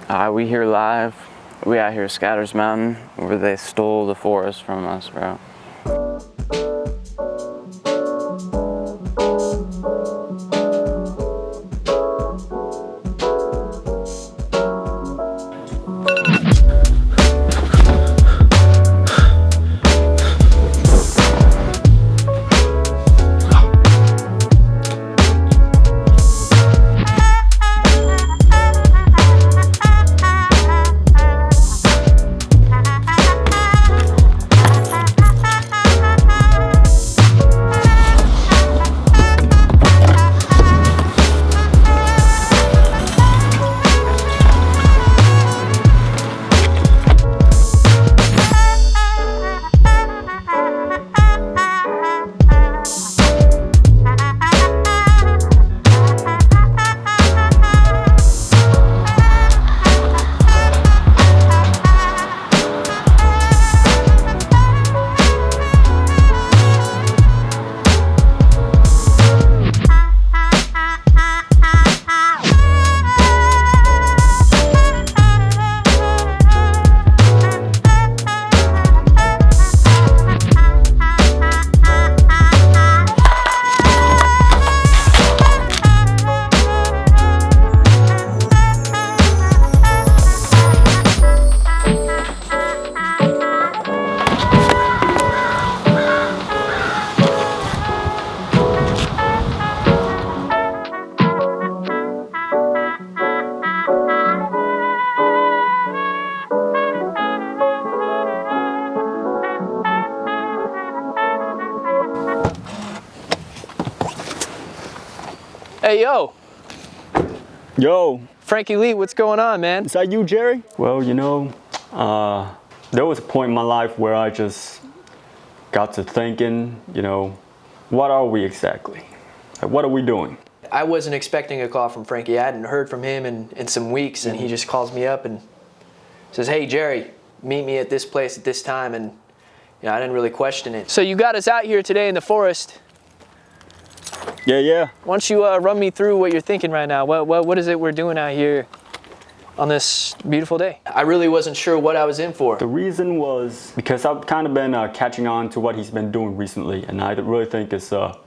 We here live. We out here at Scatters Mountain, where they stole the forest from us, bro. Hey, yo. Yo. Frankie Lee, what's going on, man? Is that you, Jerry? Well, you know, there was a point in my life where I just got to thinking, you know, what are we exactly? Like, what are we doing? I wasn't expecting a call from Frankie. I hadn't heard from him in some weeks, and he just calls me up and says, hey, Jerry, meet me at this place at this time, and you know, I didn't really question it. So you got us out here today in the forest. Yeah. Why don't you run me through what you're thinking right now? What is it we're doing out here on this beautiful day? I really wasn't sure what I was in for. The reason was because I've kind of been catching on to what he's been doing recently, and I really think it's a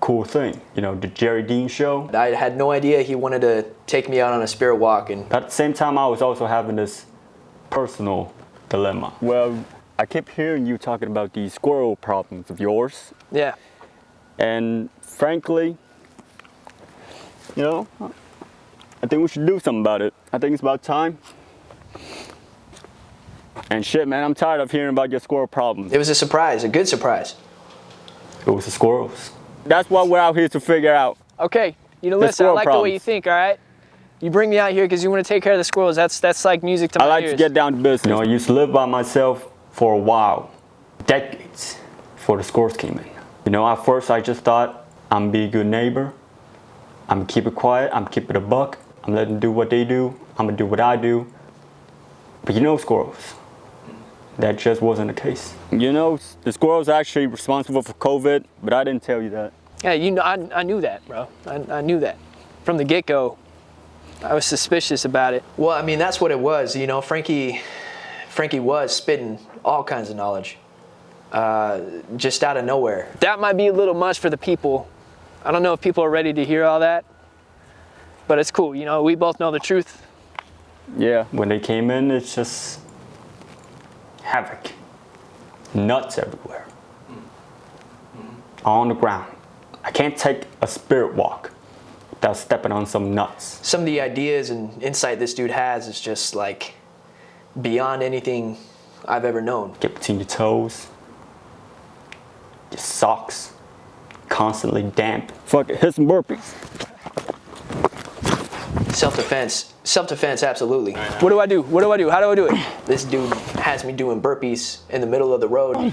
cool thing. You know, the Jerry Dean show. I had no idea he wanted to take me out on a spirit walk. And at the same time, I was also having this personal dilemma. Well, I kept hearing you talking about these squirrel problems of yours. Yeah. And frankly, you know, I think we should do something about it. I think it's about time. And shit, man, I'm tired of hearing about your squirrel problems. It was a surprise, a good surprise. It was the squirrels. That's what we're out here to figure out. Okay, you know, listen, I like the way you think, all right? You bring me out here because you want to take care of the squirrels. That's like music to my ears. I like to get down to business. You know, I used to live by myself for a while, decades, before the squirrels came in. You know, at first I just thought, I'm gonna be a good neighbor. I'm gonna keep it quiet. I'm gonna keep it a buck. I'm letting them do what they do. I'm gonna do what I do. But you know, squirrels, that just wasn't the case. You know, the squirrels are actually responsible for COVID, but I didn't tell you that. Yeah, you know, I knew that, bro. I knew that from the get-go. I was suspicious about it. Well, I mean, that's what it was. You know, Frankie was spitting all kinds of knowledge. Just out of nowhere. That might be a little much for the people. I don't know if people are ready to hear all that, but it's cool. You know, we both know the truth. Yeah, when they came in, it's just havoc. Nuts everywhere. On the ground. I can't take a spirit walk without stepping on some nuts. Some of the ideas and insight this dude has is just like beyond anything I've ever known. Get between your toes. Your socks constantly damp. Fuck it, hit some burpees. Self-defense, absolutely. What do I do? How do I do it? This dude has me doing burpees in the middle of the road,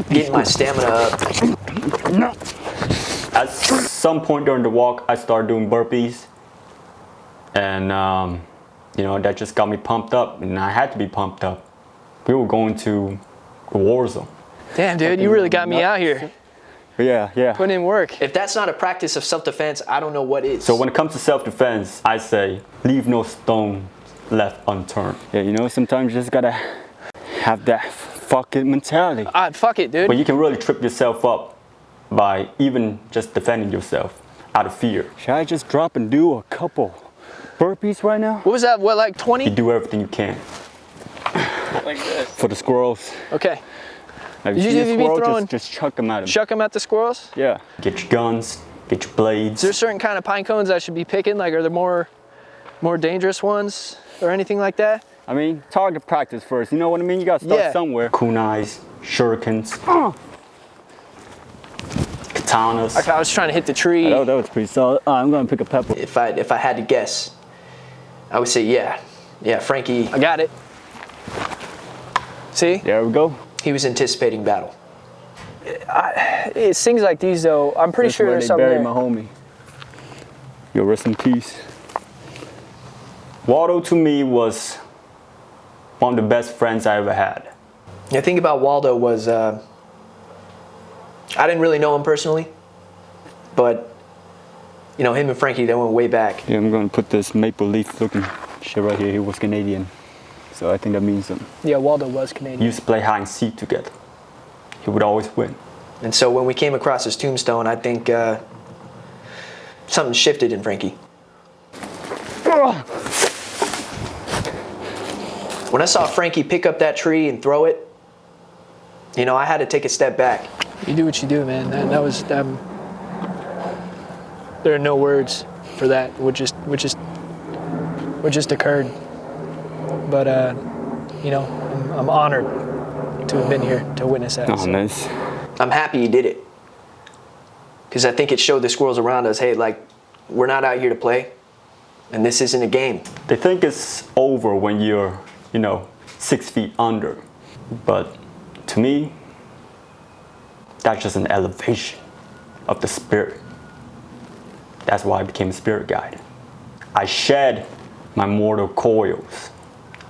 getting my stamina up. At some point during the walk, I started doing burpees, and you know, that just got me pumped up, and I had to be pumped up. We were going to the war zone. Damn, dude, you really got me out here. Yeah. Putting in work. If that's not a practice of self-defense, I don't know what is. So when it comes to self-defense, I say, leave no stones left unturned. Yeah, you know, sometimes you just gotta have that fucking mentality. Fuck it, dude. But you can really trip yourself up by even just defending yourself out of fear. Should I just drop and do a couple burpees right now? What was that? What, like 20? You do everything you can. Like this. For the squirrels. Okay. Like, Did if you you see a be squirrel, throwing- just chuck them at them. Chuck them at the squirrels? Yeah. Get your guns, get your blades. Is there a certain kind of pine cones I should be picking? Like, are there more dangerous ones or anything like that? I mean, target practice first. You know what I mean? You gotta start Yeah. somewhere. Kunais, shurikens, katanas. Like, I was trying to hit the tree. Oh, that was pretty solid. I'm gonna pick a pepper. If I had to guess, I would say yeah, Frankie. I got it. See, There we go. he was anticipating battle. It's things like these, though. I'm pretty That's sure where there's they something buried there. my homie. Yo, rest in peace. Waldo to me was one of the best friends I ever had. The thing about Waldo was, I didn't really know him personally, but you know, him and Frankie, they went way back. Yeah, I'm gonna put this maple leaf looking shit right here. He was Canadian. So I think that means something. Yeah, Waldo was We Canadian. used to play hide and seek together. He would always win. And so when we came across his tombstone, I think something shifted in Frankie. When I saw Frankie pick up that tree and throw it, you know, I had to take a step back. You do what you do, man. That was there are no words for that. What just occurred. But you know, I'm honored to have been here to witness that. Oh, So nice. I'm happy he did it, because I think it showed the squirrels around us, hey, like, we're not out here to play, and this isn't a game. They think it's over when you're, 6 feet under. But to me, that's just an elevation of the spirit. That's why I became a spirit guide. I shed my mortal coils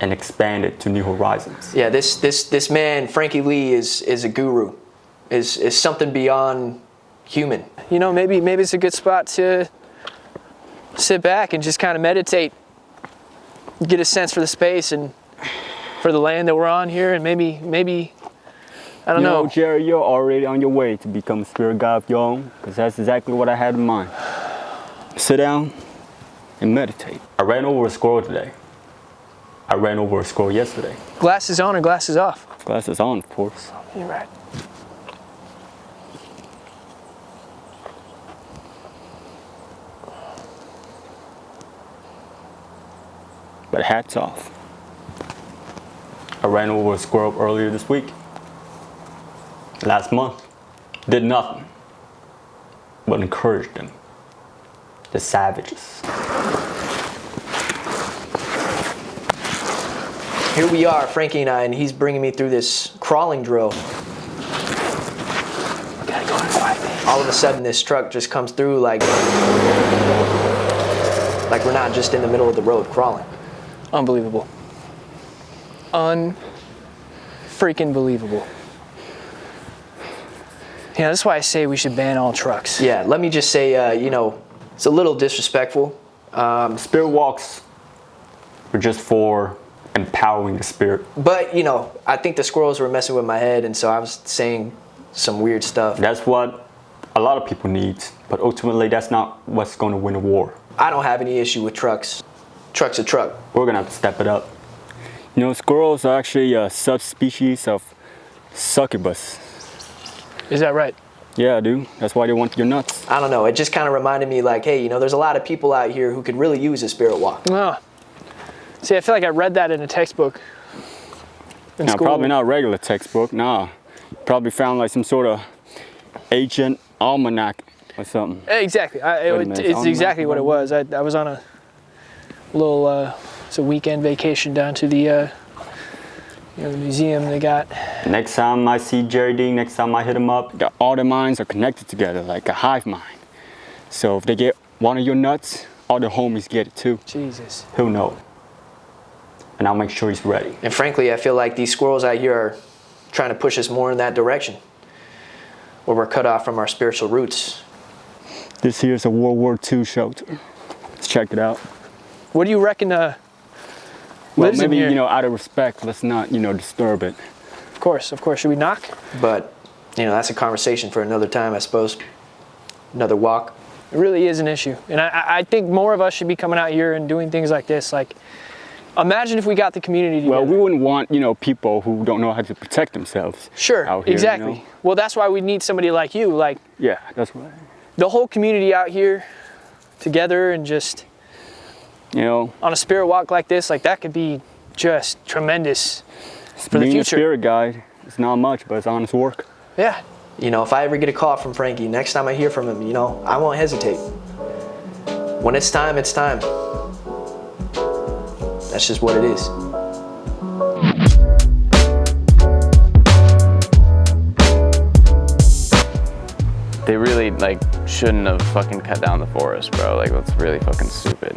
and expanded to new horizons. Yeah, this man, Frankie Lee, is a guru, is something beyond human. You know, maybe it's a good spot to sit back and just kind of meditate, get a sense for the space and for the land that we're on here, and maybe I don't know. Jerry, you're already on your way to become a spirit guide of your own, because that's exactly what I had in mind. Sit down and meditate. I ran over a squirrel today. I ran over a squirrel yesterday. Glasses on or glasses off? Glasses on, of course. You're right. But hats off. I ran over a squirrel earlier this week. Last month. Did nothing but encourage them. The savages. Here we are, Frankie and I, and he's bringing me through this crawling drill. Gotta go in 5 minutes. All of a sudden, this truck just comes through like we're not just in the middle of the road crawling. Unbelievable. Unfreaking believable. Yeah, that's why I say we should ban all trucks. Yeah, let me just say, it's a little disrespectful. Spirit walks are just for empowering the spirit. But, I think the squirrels were messing with my head, and so I was saying some weird stuff. That's what a lot of people need, but ultimately that's not what's going to win a war. I don't have any issue with trucks. Truck's a truck. We're going to have to step it up. Squirrels are actually a subspecies of succubus. Is that right? Yeah, dude. That's why they want your nuts. I don't know. It just kind of reminded me like, hey, there's a lot of people out here who could really use a spirit walk. See, I feel like I read that in a textbook in Now, school. probably not a regular textbook. Nah. Probably found like some sort of ancient almanac or something. Exactly. It's exactly what it was. I was on a little, it's a weekend vacation down to the museum they got. Next time I see Jerry D, next time I hit him up, All the minds are connected together like a hive mind. So if they get one of your nuts, all the homies get it too. Jesus. he'll know. And I'll make sure he's ready. And frankly, I feel like these squirrels out here are trying to push us more in that direction, where we're cut off from our spiritual roots. This here's a World War II shelter. Let's check it out. What do you reckon Well, lives in maybe, here. you know, out of respect, let's not, you know, disturb it. Of course. Should we knock? But, you know, that's a conversation for another time, I suppose. Another walk. It really is an issue. And I think more of us should be coming out here and doing things like this. Like, imagine if we got the community together. Well, we wouldn't want, you know, people who don't know how to protect themselves. Sure, out here, Exactly. You know? Well, that's why we need somebody like you. Like, Yeah, that's right. the whole community out here together and just You know, on a spirit walk like this, like that could be just tremendous for the being a future. spirit guide, it's not much, but it's honest work. Yeah. You know, if I ever get a call from Frankie, next time I hear from him, you know, I won't hesitate. When it's time, it's time. That's just what it is. They really, like, shouldn't have fucking cut down the forest, bro. Like, that's really fucking stupid.